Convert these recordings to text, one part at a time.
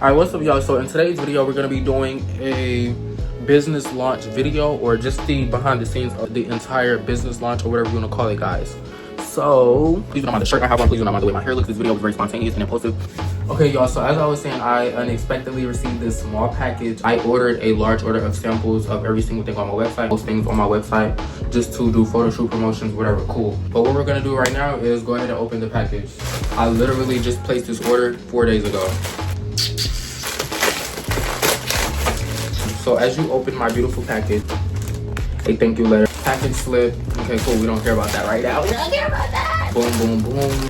Alright, what's up y'all? So in today's video we're going to be doing a business launch video, or just the behind the scenes of the entire business launch, or whatever you want to call it, guys. So please don't mind the shirt I have on, please don't mind the way my hair looks. This video was very spontaneous and impulsive. Okay y'all, so as I was saying, I unexpectedly received this small package. I ordered a large order of samples of every single thing on my website, those things on my website, just to do photo shoot promotions, whatever, cool. But what we're gonna do right now is go ahead and open the package. I literally just placed this order 4 days ago. So as you open my beautiful package, a thank you letter, package slip. Okay, cool, we don't care about that right now. We don't care about that. Boom, boom, boom.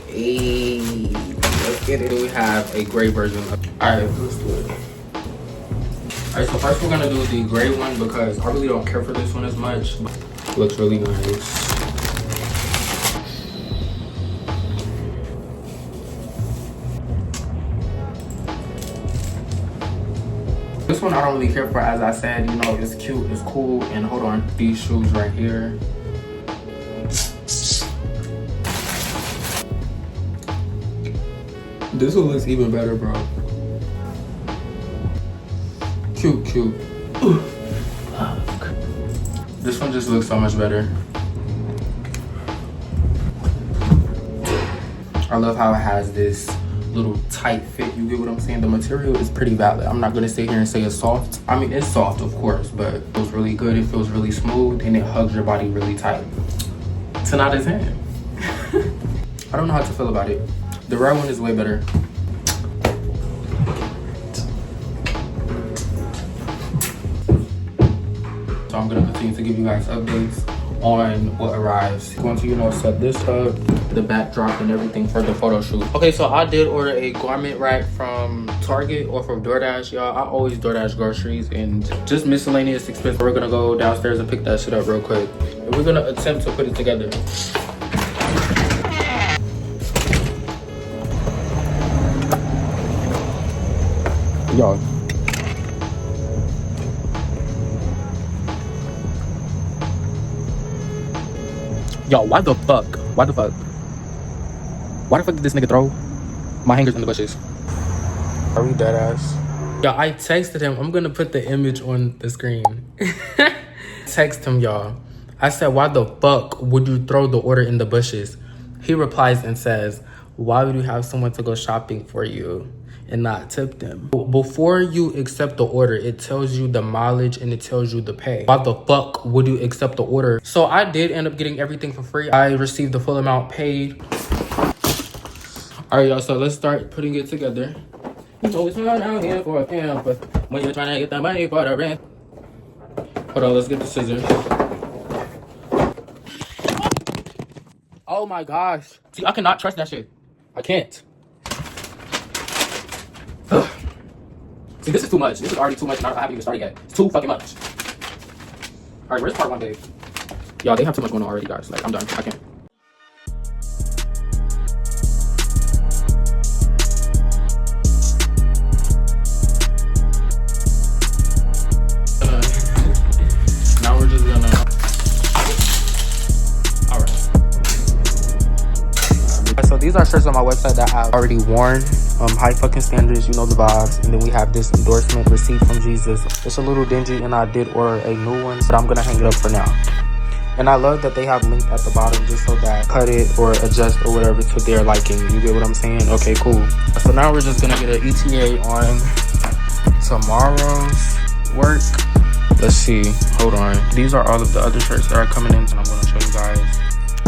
Hey, let's get it. We have a gray version of, all right, let's do it. All right, so first we're gonna do the gray one because I really don't care for this one as much. It looks really nice. This one I don't really care for, as I said, you know, it's cute, it's cool, and hold on, these shoes right here. This one looks even better, bro. Cute, cute. This one just looks so much better. I love how it has this little tight fit, you get what I'm saying? The material is pretty valid. I'm not gonna sit here and say it's soft. I mean, it's soft, of course, but it feels really good. It feels really smooth, and it hugs your body really tight. 10 out of 10. I don't know how to feel about it. The red one is way better. So I'm gonna continue to give you guys updates on what arrives. I'm going to, you know, set this up, the backdrop and everything for the photo shoot. Okay, so I did order a garment rack from Target or from DoorDash, y'all. I always DoorDash groceries and just miscellaneous expense. We're gonna go downstairs and pick that shit up real quick, and we're gonna attempt to put it together. Y'all, yo, why the fuck did this nigga throw my hangers in the bushes? Are we dead ass? Yo, I texted him. I'm gonna put the image on the screen. Text him, y'all. I said, why the fuck would you throw the order in the bushes? He replies and says, why would you have someone to go shopping for you and not tip them? Before you accept the order, it tells you the mileage and it tells you the pay. Why the fuck would you accept the order? So I did end up getting everything for free. I received the full amount paid. All right, y'all, so let's start putting it together. You know it's hard out here for a campus when you're trying to get the money for the rent. Hold on, let's get the scissors. Oh my gosh. See, I cannot trust that shit. I can't. Ugh. See, this is too much. This is already too much, and I haven't even started yet. It's too fucking much. All right, where's part one, babe? Y'all, they have too much going on already, guys. Like, I'm done. I can't. Now we're just gonna. All right. So these are shirts on my website that I've already worn. High fucking standards, you know the vibes. And then we have this endorsement receipt from Jesus. It's a little dingy, and I did order a new one, but I'm gonna hang it up for now. And I love that they have linked at the bottom just so that cut it or adjust or whatever to their liking. You get what I'm saying? Okay, cool. So now we're just gonna get an ETA on tomorrow's work. Let's see, hold on. These are all of the other shirts that are coming in, and I'm gonna show you guys.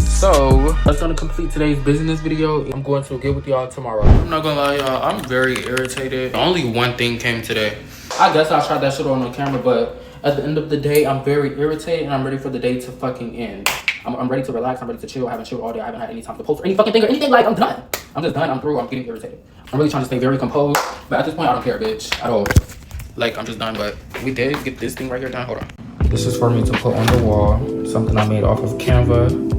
So that's gonna complete today's business video. I'm going to get with y'all tomorrow. I'm not gonna lie, y'all, I'm very irritated. Only one thing came today. I guess I shot that shit on camera, but at the end of the day, I'm very irritated, and I'm ready for the day to fucking end. I'm ready to relax. I'm ready to chill. I haven't chilled all day. I haven't had any time to post or any fucking thing or anything. Like, I'm done. I'm just done. I'm through. I'm getting irritated. I'm really trying to stay very composed, but at this point, I don't care, bitch, at all. Like, I'm just done. But we did get this thing right here done. Hold on. This is for me to put on the wall. Something I made off of Canva.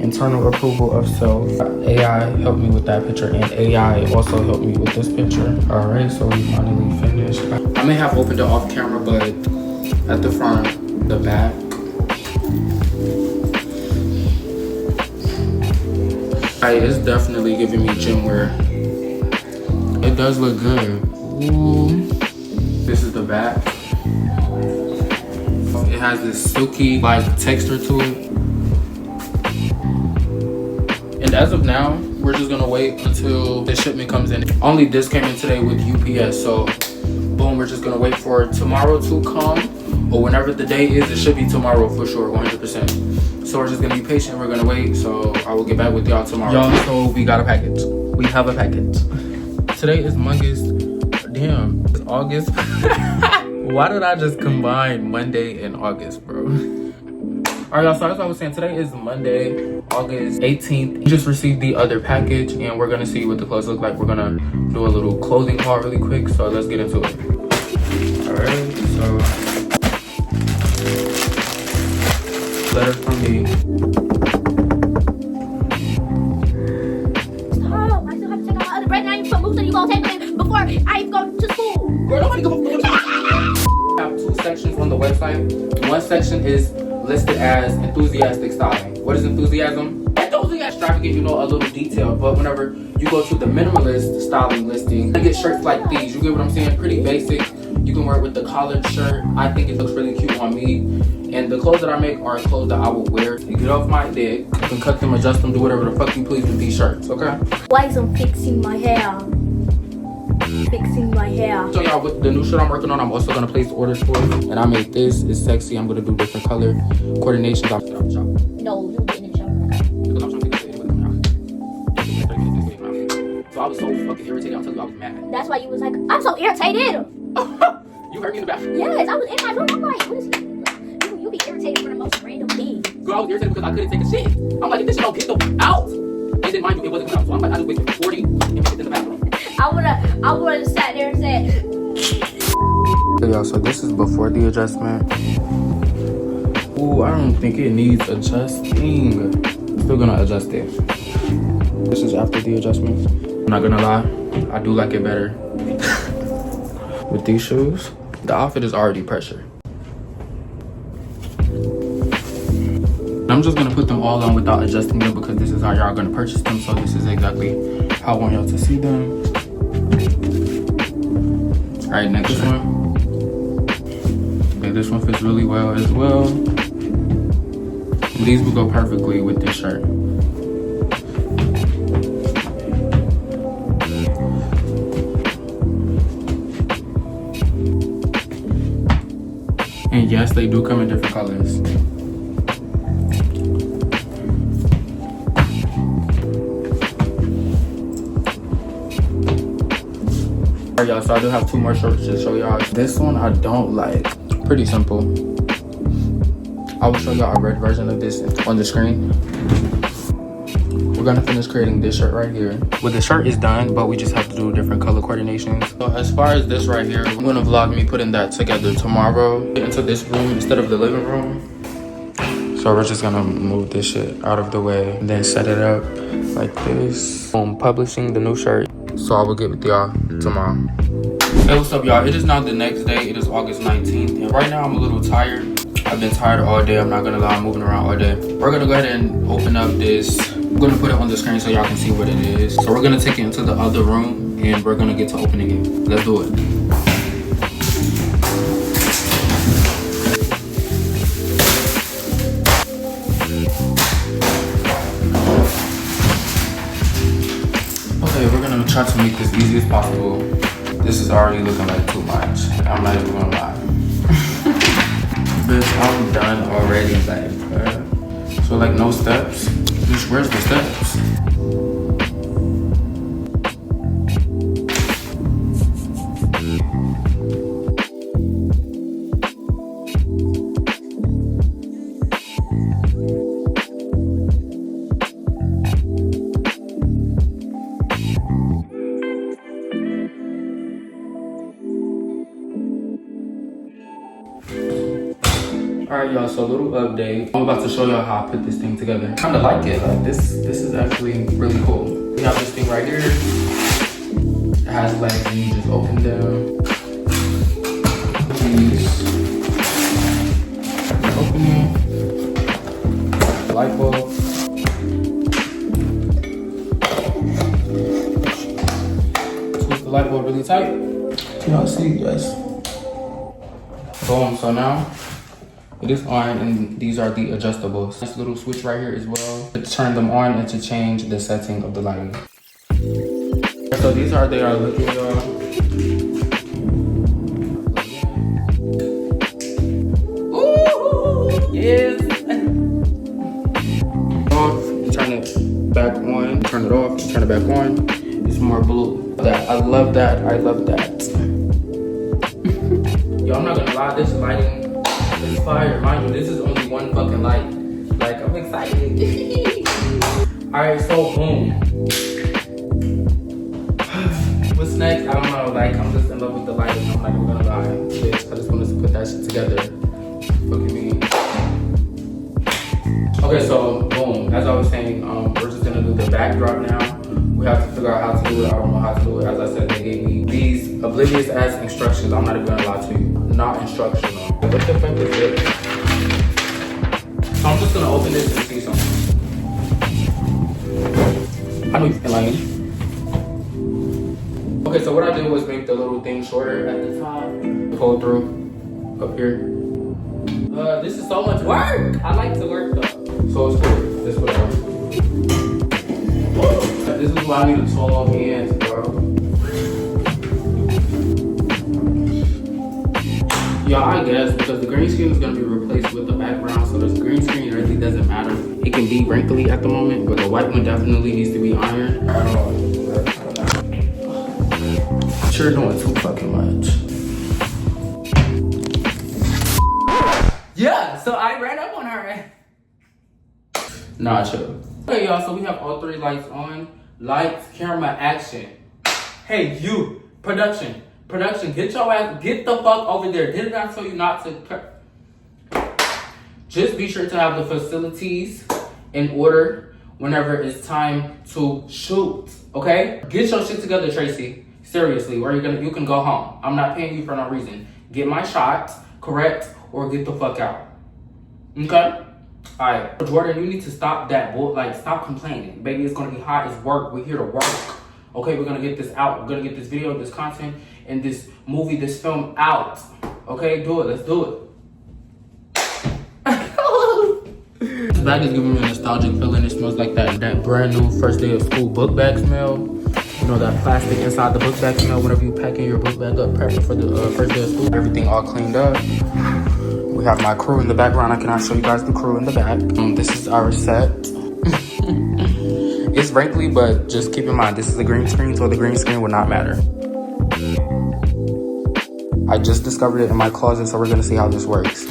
Internal approval of self. AI helped me with that picture, and AI also helped me with this picture. All right, so we finally finished. I may have opened it off camera, but at the front, the back, it's definitely giving me gym wear. It does look good. Ooh. This is the back. It has this silky like texture to it. And as of now, we're just gonna wait until the shipment comes in. Only this came in today with UPS, so boom, we're just gonna wait for tomorrow to come, or whenever the day is, it should be tomorrow for sure, 100%. So we're just gonna be patient, we're gonna wait, so I will get back with y'all tomorrow. Y'all, so we got a package. We have a package. Today is damn, it's August. Why did I just combine Monday and August, bro? Alright, y'all, so as I was saying, today is Monday, August 18th. We just received the other package, and we're gonna see what the clothes look like. We're gonna do a little clothing haul really quick, so let's get into it. Alright, so letter from me. Stop! I still have to check out my other bread, and I need to put moves, and you gonna take them before I even go to school. Bro, nobody go. I have 2 sections on the website. One section is listed as enthusiastic styling. What is enthusiasm? Extravagant, you know, a little detail. But whenever you go to the minimalist styling listing, you get shirts like these. You get what I'm saying? Pretty basic. You can wear it with the collared shirt. I think it looks really cute on me. And the clothes that I make are clothes that I will wear. You get off my dick. You can cut them, adjust them, do whatever the fuck you please with these shirts, okay? Why is I'm fixing my hair? Fixing my hair. So y'all, with the new shirt I'm working on, I'm also gonna place orders for it. And I made this. It's sexy. I'm gonna do different color coordinations. No, you get in the shop. Because I'm trying to get it with them now. So I was so fucking irritated. I'm telling you, I was mad. That's why you was like, I'm so irritated. You heard me in the bathroom. Yes, I was in my room. I'm like, what is he? You be irritated for the most random thing. Girl, I was irritated because I couldn't take a shit. I'm like, if this shit don't get the out. And then mind you, it wasn't coming out. So I'm like, I just waited for 40 and put it in the bathroom. I would've sat there and said. Hey y'all, so this is before the adjustment. Ooh, I don't think it needs adjusting. Still gonna adjust it. This is after the adjustment. I'm not gonna lie, I do like it better. With these shoes, the outfit is already pressure. I'm just gonna put them all on without adjusting them because this is how y'all gonna purchase them. So this is exactly how I want y'all to see them. All right, next one. Okay, this one fits really well as well. These will go perfectly with this shirt. And yes, they do come in different colors. Alright y'all, so I do have 2 more shirts to show y'all. This one I don't like. Pretty simple. I will show y'all a red version of this on the screen. We're gonna finish creating this shirt right here. Well, the shirt is done, but we just have to do different color coordinations. So as far as this right here, I'm gonna vlog me putting that together tomorrow. Get into this room instead of the living room. So we're just gonna move this shit out of the way and then set it up like this. Boom, publishing the new shirt. So I will get with y'all tomorrow. Hey, what's up y'all? It is now the next day. It is August 19th. And right now I'm a little tired. I've been tired all day. I'm not gonna lie, I'm moving around all day. We're gonna go ahead and open up this. I'm gonna put it on the screen so y'all can see what it is. So we're gonna take it into the other room and we're gonna get to opening it. Let's do it. Okay, we're gonna try to make this easy as possible. This is already looking like too much. I'm not even gonna lie. Bitch, I'm done already, like, so like no steps. Just where's the steps? Alright y'all, so a little update. I'm about to show y'all how I put this thing together. I kinda like it. Like this is actually really cool. We have this thing right here. It has legs and you just open them. These. Open it. The light bulb. Twist the the light bulb really tight. Can y'all see? Yes. Boom. So now it is on, and these are the adjustables. This little switch right here as well to turn them on and to change the setting of the lighting. So these are they are looking, y'all. Ooh, yes. Off, turn it back on. Turn it off, turn it back on. It's more blue. I love that. I love that. Yo, I'm not gonna lie, this lighting is fire. Mind you, this is only one fucking light. Like, I'm excited. Alright, so boom. What's next? I don't know. Like, I'm just in love with the lighting. I'm not even gonna lie. Bitch, I just wanted to put that shit together. Look at me. Okay, so boom. As I was saying, we're just gonna do the backdrop now. We have to figure out how to do it. I don't know how to do it. As I said, they gave me these oblivious ass instructions. I'm not even gonna lie to you. Not instructional. What the fuck is this? So I'm just gonna open this and see something. I know you feel like. Okay, so what I did was make the little thing shorter at the top. Pull through up here. This is so much work. I like to work though. So it's cool. This is whatever. This is why I need a tall hands, bro. Yeah, I guess because the green screen is gonna be replaced with the background, so this green screen really doesn't matter. It can be wrinkly at the moment, but the white one definitely needs to be iron. I don't know. You're doing too fucking much. Yeah, so I ran up on her. Nah, chill. Okay, y'all, so we have all three lights on. Lights, camera, action. Hey, you, production, get your ass, get the fuck over there. Didn't I tell you not to? Just be sure to have the facilities in order whenever it's time to shoot, okay? Get your shit together, Tracy. Seriously, you can go home. I'm not paying you for no reason. Get my shots, correct, or get the fuck out. Okay? Alright. Jordan, you need to stop that stop complaining. Baby, it's gonna be hot as work. We're here to work. Okay, we're gonna get this out. We're gonna get this video, this content, and this movie, this film out. Okay, do it. Let's do it. This bag is giving me a nostalgic feeling. It smells like that brand new first day of school book bag smell. You know, that plastic inside the book bag smell whenever you packing your book bag up, prepping for the first day of school. Everything all cleaned up. We have my crew in the background. I cannot show you guys the crew in the back. This is our set. It's wrinkly, but just keep in mind, this is a green screen, so the green screen would not matter. I just discovered it in my closet, so we're gonna see how this works.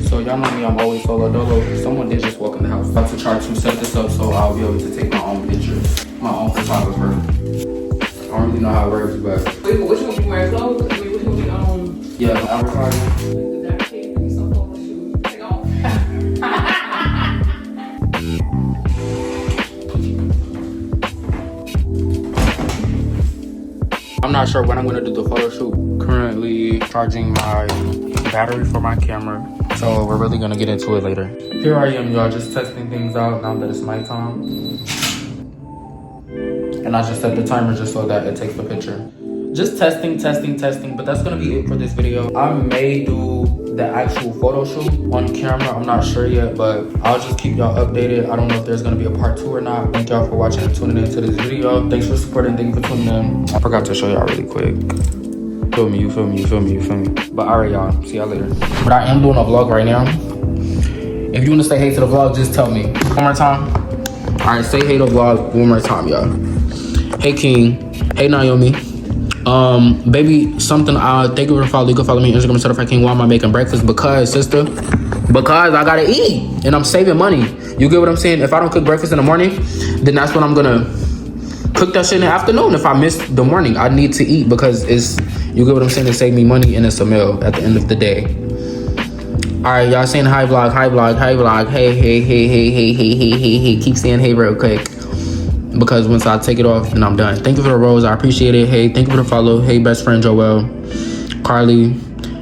So y'all know me, I'm always solo dolo. Someone did just walk in the house. I'm about to try to set this up so I'll be able to take my own pictures. My own photographer. I don't really know how it works, but... Wait, what you gonna be wearing clothes? I mean, what you gonna be, yeah, advertising. I'm not sure when I'm gonna do the photo shoot. Currently charging my battery for my camera, so we're really gonna get into it later. Here I am, y'all, just testing things out now that it's nighttime. And I just set the timer just so that it takes the picture. Just testing, but that's gonna be it for this video. I may do the actual photo shoot on camera. I'm not sure yet, but I'll just keep y'all updated. I don't know if there's gonna be a part 2 or not. Thank y'all for watching and tuning into this video. Thanks for supporting, thank you for tuning in. I forgot to show y'all really quick. You feel me. But alright, y'all, see y'all later. But I am doing a vlog right now. If you wanna say hey to the vlog, just tell me. One more time. Alright, say hey to the vlog one more time, y'all. Hey King, hey Naomi. Baby, something, thank you for the follow. You can follow me on Instagram, Certified King. Why am I making breakfast? Because, sister, because I gotta eat and I'm saving money. You get what I'm saying? If I don't cook breakfast in the morning, then that's when I'm gonna cook that shit in the afternoon. If I miss the morning, I need to eat because it's, you get what I'm saying? It save me money and it's a meal at the end of the day. All right, y'all saying hi vlog. Hey. Keep saying hey real quick. Because once I take it off, then I'm done. Thank you for the rose. I appreciate it. Hey, thank you for the follow. Hey, best friend Joelle. Carly.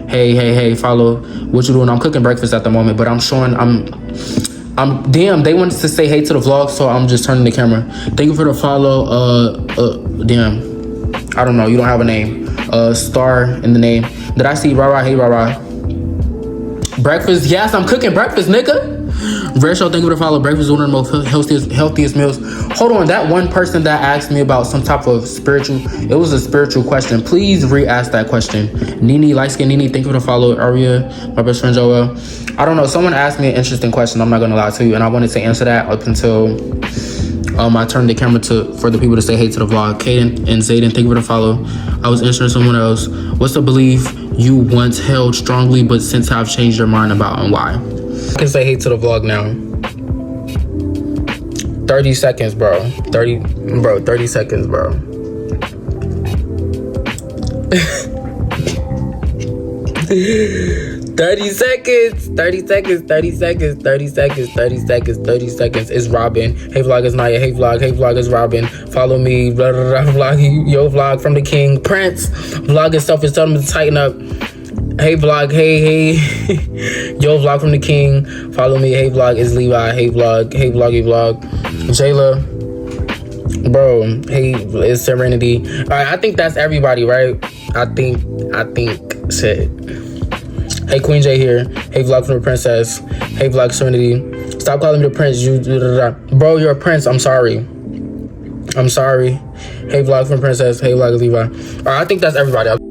Hey, follow. What you doing? I'm cooking breakfast at the moment, but I'm showing, damn, they wanted to say hey to the vlog, so I'm just turning the camera. Thank you for the follow. Damn. I don't know. You don't have a name. Star in the name. Did I see Rara? Hey, Rara. Breakfast. Yes, I'm cooking breakfast, nigga. Rare Show, thank you for the follow. Breakfast is one of the most healthiest meals. Hold on, that one person that asked me about some type of spiritual, it was a spiritual question. Please re-ask that question. Nini, light skin Nini, thank you for the follow. Aria, my best friend Joel. I don't know, someone asked me an interesting question, I'm not gonna lie to you, and I wanted to answer that up until I turned the camera for the people to say hey to the vlog. Kaden and Zayden, thank you for the follow. I was answering someone else. What's the belief you once held strongly but since have changed your mind about, and why? I can say hey to the vlog now. 30 seconds, bro. 30 seconds, bro. Thirty seconds. It's Robin. Hey vlog is Naya. Hey vlog is Robin. Follow me. Blah, blah, blah, vlog. Yo vlog from the king. Prince. Vlog and stuff is telling me to tighten up. Hey vlog. Hey. Yo vlog from the king. Follow me. Hey vlog is Levi. Hey vlog. Hey vlog. Jayla. Bro. Hey, it's Serenity. All right, I think that's everybody, right? I think shit. Hey Queen J here. Hey vlog from the princess. Hey vlog Serenity. Stop calling me the prince. Bro, you're a prince. I'm sorry. Hey vlog from princess. Hey vlog Levi. All right, I think that's everybody.